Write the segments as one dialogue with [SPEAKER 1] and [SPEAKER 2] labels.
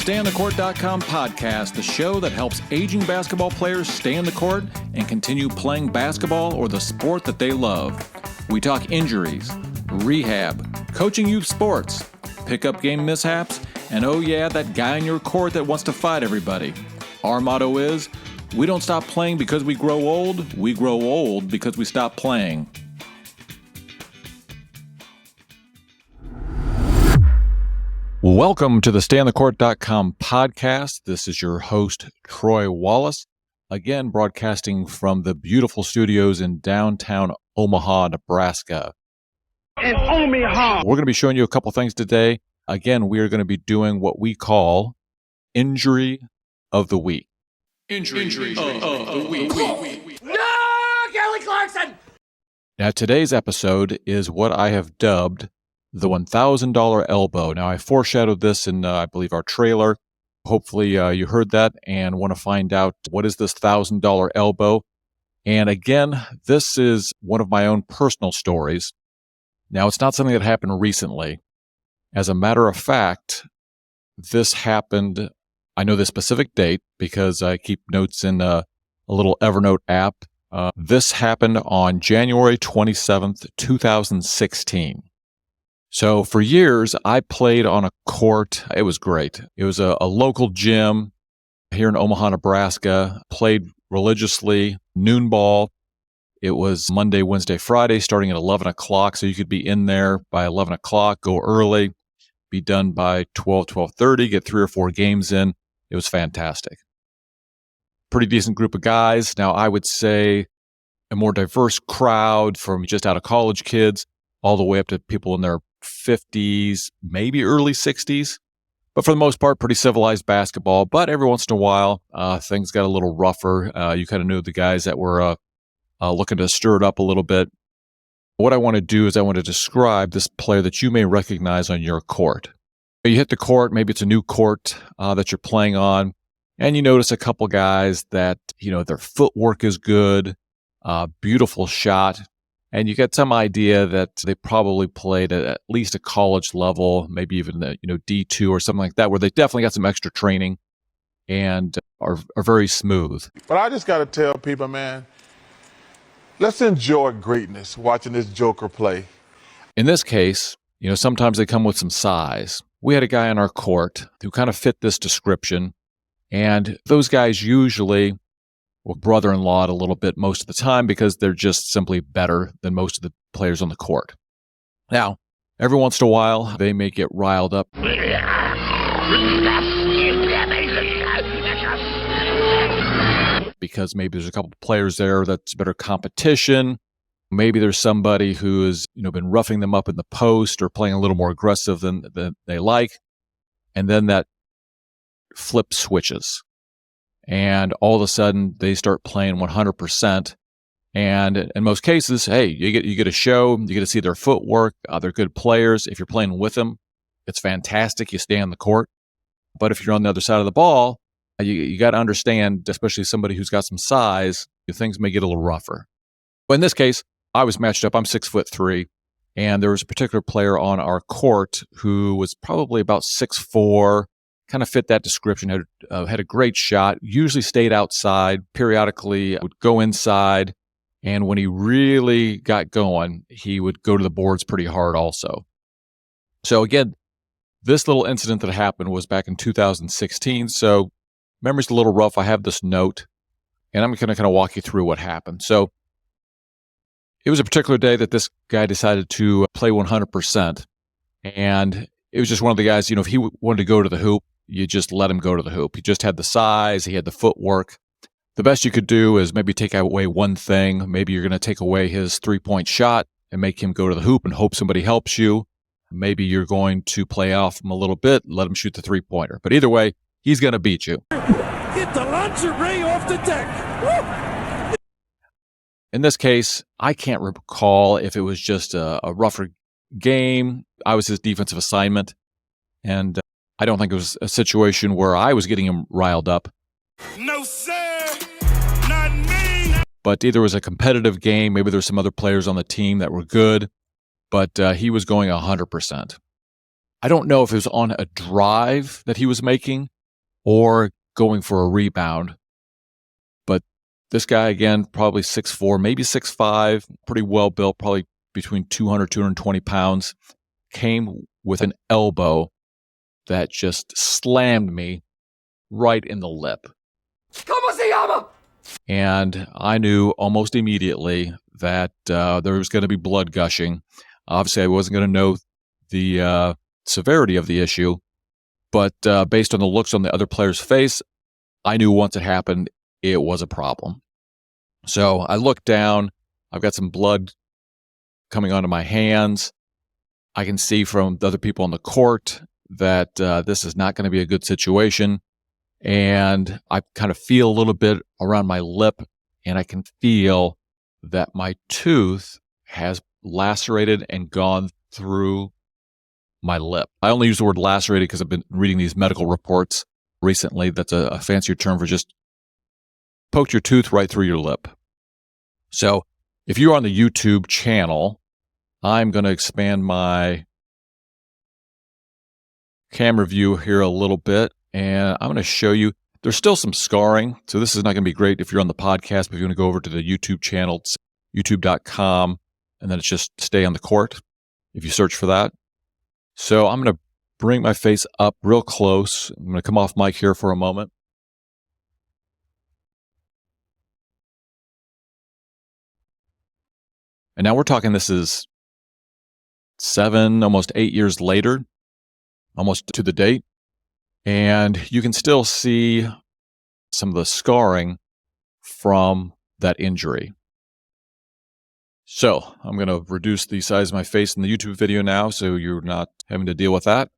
[SPEAKER 1] StayOnTheCourt.com podcast, the show that helps aging basketball players stay on the court and continue playing basketball or the sport that they love. We talk injuries, rehab, coaching youth sports, pickup game mishaps, and oh yeah, that guy in your court that wants to fight everybody. Our motto is, we don't stop playing because we grow old because we stop playing. Welcome to the StayOnTheCourt.com podcast. This is your host, Troy Wallace, again broadcasting from the beautiful studios in downtown Omaha, Nebraska.
[SPEAKER 2] In Omaha.
[SPEAKER 1] We're going to be showing you a couple things today. Again, we are going to be doing what we call Injury of the Week. Injury of the Week.
[SPEAKER 2] No, Kelly Clarkson!
[SPEAKER 1] Now, today's episode is what I have dubbed the $1,000 elbow. Now, I foreshadowed this in, I believe, our trailer. Hopefully, you heard that and want to find out what is this $1,000 elbow. And again, this is one of my own personal stories. Now, it's not something that happened recently. As a matter of fact, this happened, I know the specific date because I keep notes in a little Evernote app. This happened on January 27th, 2016. So for years, I played on a court. It was great. It was a local gym here in Omaha, Nebraska. Played religiously, noon ball. It was Monday, Wednesday, Friday, starting at 11 o'clock. So you could be in there by 11 o'clock, go early, be done by 12:30, get 3 or 4 games in. It was fantastic. Pretty decent group of guys. Now, I would say a more diverse crowd from just out of college kids all the way up to people in their 50s, maybe early 60s. But for the most part, pretty civilized basketball. But every once in a while, things got a little rougher. You kind of knew the guys that were looking to stir it up a little bit. What I want to do is I want to describe this player that you may recognize on your court. You hit the court, maybe it's a new court that you're playing on, and you notice a couple guys that, you know, their footwork is good, beautiful shot, and you get some idea that they probably played at least a college level, maybe even D2 or something like that, where they definitely got some extra training and are very smooth.
[SPEAKER 3] But I just got to tell people, man, let's enjoy greatness watching this joker play.
[SPEAKER 1] In this case, sometimes they come with some size. We had a guy on our court who kind of fit this description, and those guys usually were brother-in-law a little bit most of the time because they're just simply better than most of the players on the court. Now, every once in a while, they may get riled up because maybe there's a couple of players there that's better competition. Maybe there's somebody who has been roughing them up in the post or playing a little more aggressive than they like. And then that flip switches. And all of a sudden, they start playing 100%. And in most cases, hey, you get a show, you get to see their footwork. They're good players. If you're playing with them, it's fantastic. You stay on the court. But if you're on the other side of the ball, you got to understand, especially somebody who's got some size, things may get a little rougher. But in this case, I was matched up. I'm 6'3", and there was a particular player on our court who was probably about 6'4", kind of fit that description, had a great shot, usually stayed outside, periodically would go inside, and when he really got going, he would go to the boards pretty hard also. So again, this little incident that happened was back in 2016, so memory's a little rough. I have this note, and I'm going to kind of walk you through what happened. So it was a particular day that this guy decided to play 100%, and it was just one of the guys, if he wanted to go to the hoop, you just let him go to the hoop. He just had the size. He had the footwork. The best you could do is maybe take away one thing. Maybe you're going to take away his three-point shot and make him go to the hoop and hope somebody helps you. Maybe you're going to play off him a little bit, let him shoot the three-pointer. But either way, he's going to beat you.
[SPEAKER 2] Get the lingerie off the deck. Woo!
[SPEAKER 1] In this case, I can't recall if it was just a rougher game. I was his defensive assignment, and I don't think it was a situation where I was getting him riled up.
[SPEAKER 2] No, sir. Not me.
[SPEAKER 1] But either it was a competitive game, maybe there were some other players on the team that were good, but he was going 100%. I don't know if it was on a drive that he was making or going for a rebound. But this guy, again, probably 6'4", maybe 6'5", pretty well built, probably between 200, 220 pounds, came with an elbow that just slammed me right in the lip.
[SPEAKER 2] ¿Cómo se llama?
[SPEAKER 1] And I knew almost immediately that there was going to be blood gushing. Obviously, I wasn't going to know the severity of the issue, but based on the looks on the other player's face, I knew once it happened, it was a problem. So I looked down. I've got some blood coming onto my hands. I can see from the other people on the court that this is not going to be a good situation. And I kind of feel a little bit around my lip, and I can feel that my tooth has lacerated and gone through my lip. I only use the word lacerated because I've been reading these medical reports recently. That's a fancier term for just poked your tooth right through your lip. So if you're on the YouTube channel, I'm going to expand my camera view here a little bit, and I'm going to show you. There's still some scarring, so this is not going to be great if you're on the podcast, but if you want to go over to the YouTube channel, it's youtube.com, and then it's just Stay on the Court if you search for that. So I'm going to bring my face up real close. I'm going to come off mic here for a moment. And now we're talking, this is 7, almost 8 years later, almost to the date. And you can still see some of the scarring from that injury. So I'm going to reduce the size of my face in the YouTube video now so you're not having to deal with that.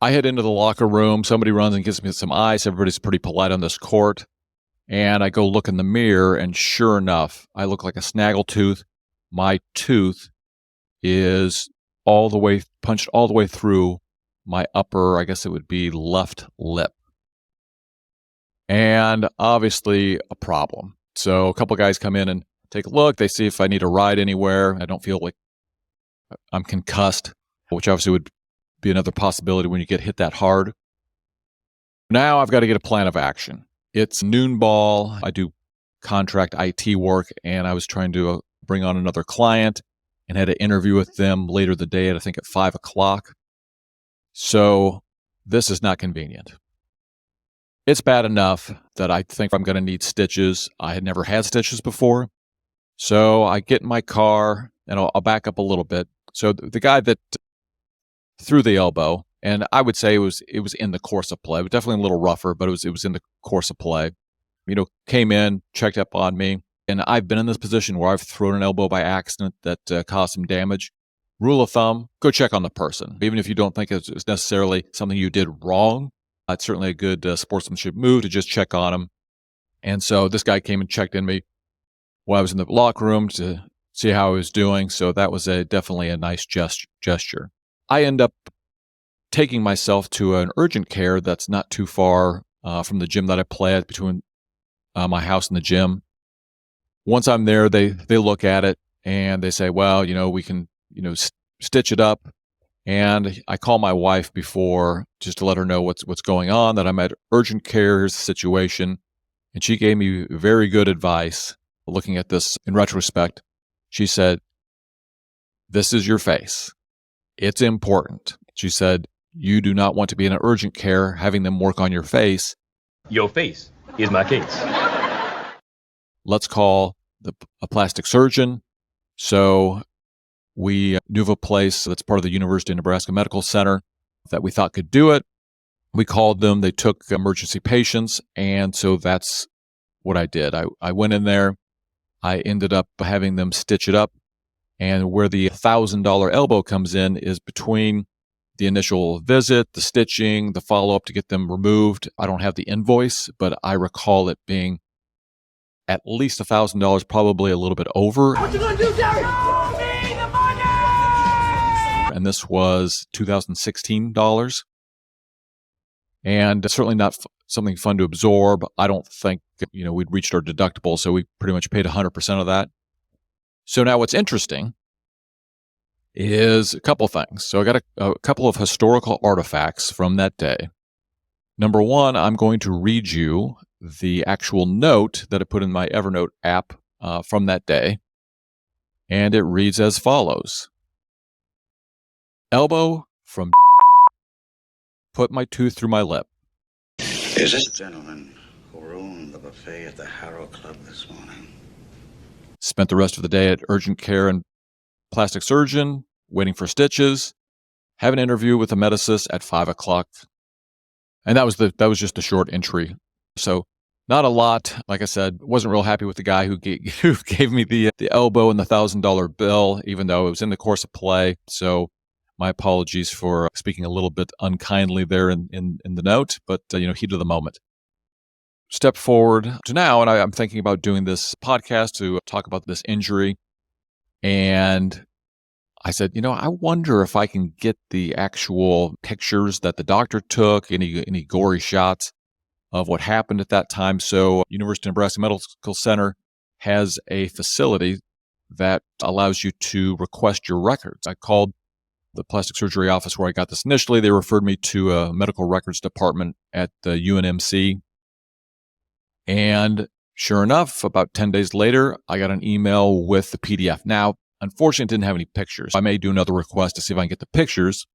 [SPEAKER 1] I head into the locker room. Somebody runs and gives me some ice. Everybody's pretty polite on this court. And I go look in the mirror, and sure enough, I look like a snaggletooth. My tooth is punched all the way through my upper, I guess it would be left lip. And obviously a problem. So a couple guys come in and take a look. They see if I need a ride anywhere. I don't feel like I'm concussed, which obviously would be another possibility when you get hit that hard. Now I've got to get a plan of action. It's noon ball. I do contract IT work, and I was trying to bring on another client and had an interview with them later the day, I think at 5 o'clock. So this is not convenient. It's bad enough that I think I'm going to need stitches. I had never had stitches before. So I get in my car, and I'll back up a little bit. So the guy that threw the elbow, and I would say it was in the course of play. It was definitely a little rougher, but it was in the course of play. Came in, checked up on me. And I've been in this position where I've thrown an elbow by accident that caused some damage. Rule of thumb, go check on the person. Even if you don't think it's necessarily something you did wrong, it's certainly a good sportsmanship move to just check on them. And so this guy came and checked in me while I was in the locker room to see how I was doing. So that was definitely a nice gesture. I end up taking myself to an urgent care that's not too far from the gym that I play at, between my house and the gym. Once I'm there, they look at it and they say, well, we can, stitch it up. And I call my wife before just to let her know what's going on, that I'm at urgent care, here's the situation. And she gave me very good advice looking at this in retrospect. She said, this is your face. It's important. She said, you do not want to be in an urgent care having them work on your face.
[SPEAKER 4] Your face is my case.
[SPEAKER 1] Let's call a plastic surgeon. So we knew of a place that's part of the University of Nebraska Medical Center that we thought could do it. We called them. They took emergency patients. And so that's what I did. I went in there. I ended up having them stitch it up. And where the $1,000 elbow comes in is between the initial visit, the stitching, the follow-up to get them removed. I don't have the invoice, but I recall it being at least $1,000, probably a little bit over.
[SPEAKER 2] What you gonna do, Derek? Show me the money!
[SPEAKER 1] And this was $2016. And certainly not something fun to absorb. I don't think, we'd reached our deductible, so we pretty much paid 100% of that. So now what's interesting is a couple things. So I got a couple of historical artifacts from that day. Number one, I'm going to read you the actual note that I put in my Evernote app from that day. And it reads as follows. Elbow from put my tooth through my lip.
[SPEAKER 5] Is this the gentleman who ruined the buffet at the Harrow Club this morning?
[SPEAKER 1] Spent the rest of the day at urgent care and plastic surgeon, waiting for stitches, have an interview with a medicist at 5 o'clock. And that was just the short entry. So not a lot. Like I said, wasn't real happy with the guy who gave me the elbow and the $1,000 bill, even though it was in the course of play. So my apologies for speaking a little bit unkindly there in the note, but heat of the moment. Step forward to now, and I'm thinking about doing this podcast to talk about this injury. And I said, I wonder if I can get the actual pictures that the doctor took, any gory shots of what happened at that time. So University of Nebraska Medical Center has a facility that allows you to request your records. I called the plastic surgery office where I got this initially. They referred me to a medical records department at the UNMC. And sure enough, about 10 days later, I got an email with the PDF. Now, unfortunately, it didn't have any pictures. I may do another request to see if I can get the pictures.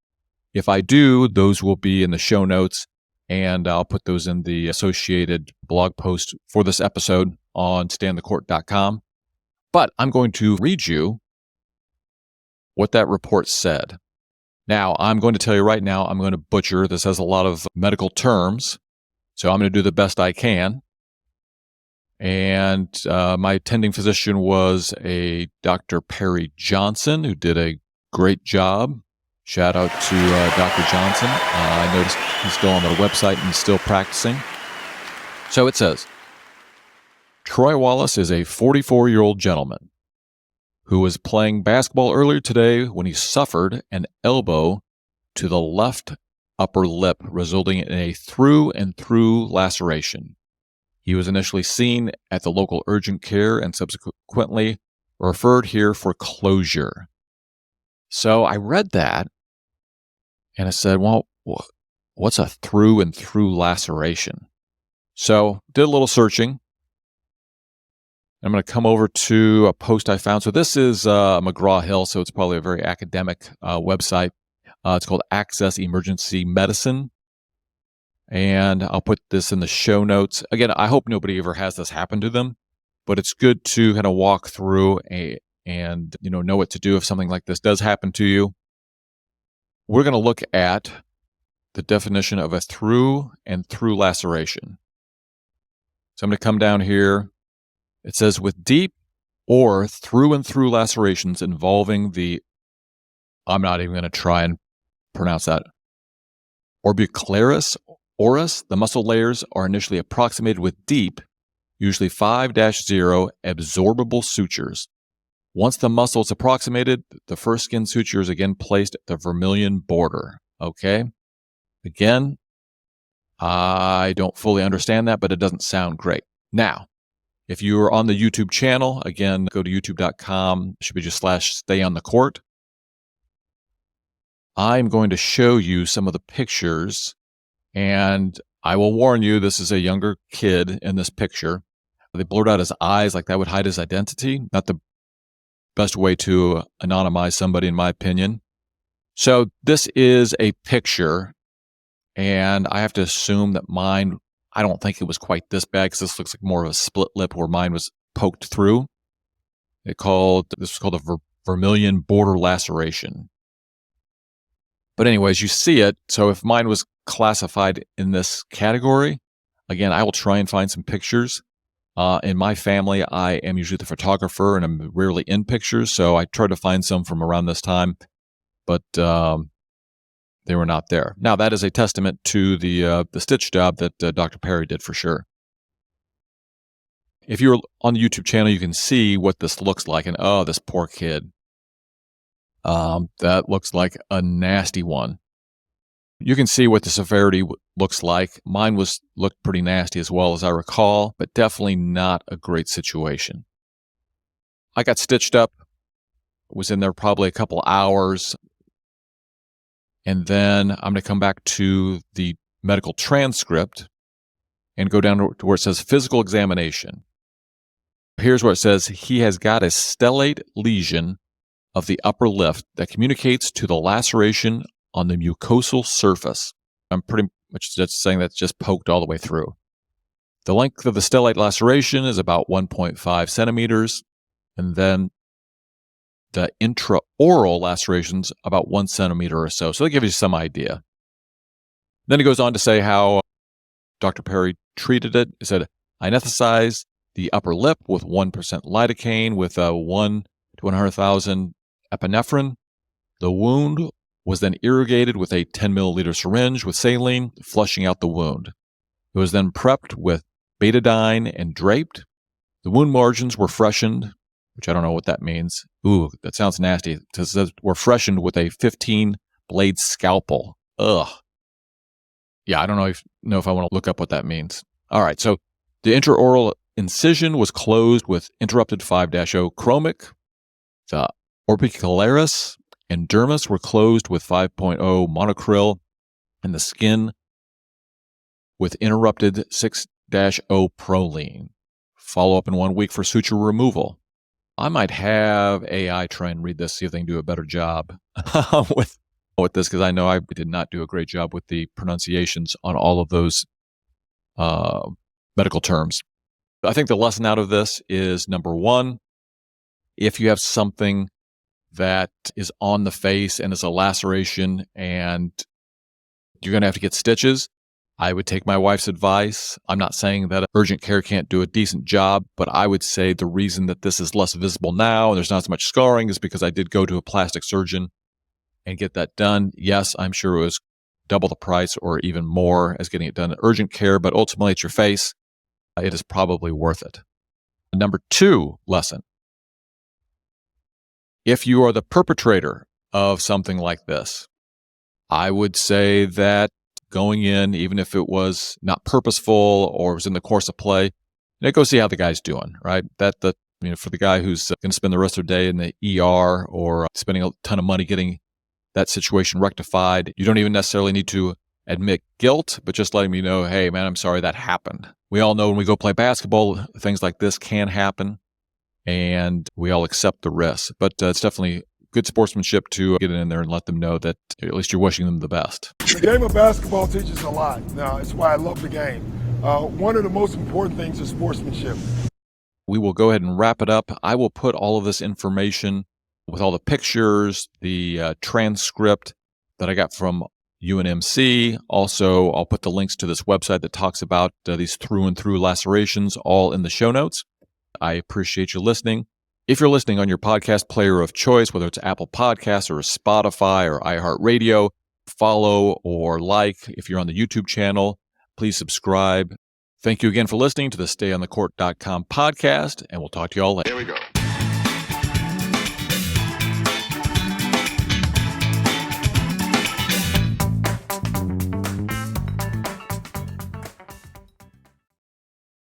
[SPEAKER 1] If I do, those will be in the show notes, and I'll put those in the associated blog post for this episode on stayonthecourt.com. But I'm going to read you what that report said. Now, I'm going to tell you right now, I'm going to butcher. This has a lot of medical terms, so I'm going to do the best I can. And my attending physician was a Dr. Perry Johnson, who did a great job. Shout out to Dr. Johnson. I noticed he's still on the website and still practicing. So it says, Troy Wallace is a 44-year-old gentleman who was playing basketball earlier today when he suffered an elbow to the left upper lip, resulting in a through and through laceration. He was initially seen at the local urgent care and subsequently referred here for closure. So I read that and I said, well, what's a through and through laceration? So did a little searching. I'm going to come over to a post I found. So this is McGraw-Hill, so it's probably a very academic website. It's called Access Emergency Medicine. And I'll put this in the show notes. Again, I hope nobody ever has this happen to them, but it's good to kind of walk through and know what to do if something like this does happen to you. We're going to look at the definition of a through and through laceration. So I'm going to come down here. It says with deep or through and through lacerations involving I'm not even going to try and pronounce that, orbicularis oris, the muscle layers are initially approximated with deep, usually 5-0 absorbable sutures. Once the muscle is approximated, the first skin suture is again placed at the vermilion border. Okay? Again, I don't fully understand that, but it doesn't sound great. Now, if you're on the YouTube channel, again, go to youtube.com. It should be just /stayonthecourt. I'm going to show you some of the pictures, and I will warn you, this is a younger kid in this picture. They blurred out his eyes like that would hide his identity. Not the best way to anonymize somebody, in my opinion. So this is a picture, and I have to assume that mine, I don't think it was quite this bad because this looks like more of a split lip where mine was poked through. This was called a vermilion border laceration. But anyways, you see it. So if mine was classified in this category, again, I will try and find some pictures. In my family, I am usually the photographer and I'm rarely in pictures. So I tried to find some from around this time, but they were not there. Now, that is a testament to the stitch job that Dr. Perry did for sure. If you're on the YouTube channel, you can see what this looks like. And oh, this poor kid. That looks like a nasty one. You can see what the severity looks like. Mine looked pretty nasty as well as I recall, but definitely not a great situation. I got stitched up Was in there probably a couple hours. And then I'm going to come back to the medical transcript and go down to where it says physical examination. Here's where it says he has got a stellate lesion of the upper lip that communicates to the laceration on the mucosal surface. I'm pretty much just saying that's just poked all the way through. The length of the stellate laceration is about 1.5 centimeters, and then the intraoral lacerations about 1 centimeter or so. So that gives you some idea. Then he goes on to say how Dr. Perry treated it. He said, I anesthetized the upper lip with 1% lidocaine with 1 to 100,000 epinephrine. The wound was then irrigated with a 10 milliliter syringe with saline, flushing out the wound. It was then prepped with betadine and draped. The wound margins were freshened, which I don't know what that means. Ooh, that sounds nasty. It says were freshened with a 15-blade scalpel. Ugh. Yeah, I don't know if I want to look up what that means. All right, so the intraoral incision was closed with interrupted 5-0 chromic. The orbicularis and dermis were closed with 5.0 monocryl, and the skin with interrupted 6-0 proline. Follow up in 1 week for suture removal. I might have AI try and read this, see if they can do a better job with this, because I know I did not do a great job with the pronunciations on all of those medical terms. I think the lesson out of this is, number one, if you have something that is on the face and is a laceration and you're going to have to get stitches, I would take my wife's advice. I'm not saying that urgent care can't do a decent job, but I would say the reason that this is less visible now and there's not as much scarring is because I did go to a plastic surgeon and get that done. Yes, I'm sure it was double the price or even more as getting it done at urgent care, but ultimately it's your face. It is probably worth it. Number 2 lesson. If you are the perpetrator of something like this, I would say that going in, even if it was not purposeful or was in the course of play, go see how the guy's doing, right? For the guy who's going to spend the rest of their day in the ER or spending a ton of money getting that situation rectified, you don't even necessarily need to admit guilt, but just letting me know, hey, man, I'm sorry that happened. We all know when we go play basketball, things like this can happen, and we all accept the risk. But it's definitely good sportsmanship to get in there and let them know that at least you're wishing them the best.
[SPEAKER 2] The game of basketball teaches a lot. Now, it's why I love the game. One of the most important things is sportsmanship.
[SPEAKER 1] We will go ahead and wrap it up. I will put all of this information with all the pictures, the transcript that I got from UNMC. Also, I'll put the links to this website that talks about these through and through lacerations all in the show notes. I appreciate you listening. If you're listening on your podcast player of choice, whether it's Apple Podcasts or Spotify or iHeartRadio, follow or like. If you're on the YouTube channel, please subscribe. Thank you again for listening to the StayOnTheCourt.com podcast, and we'll talk to you all later.
[SPEAKER 3] Here we go.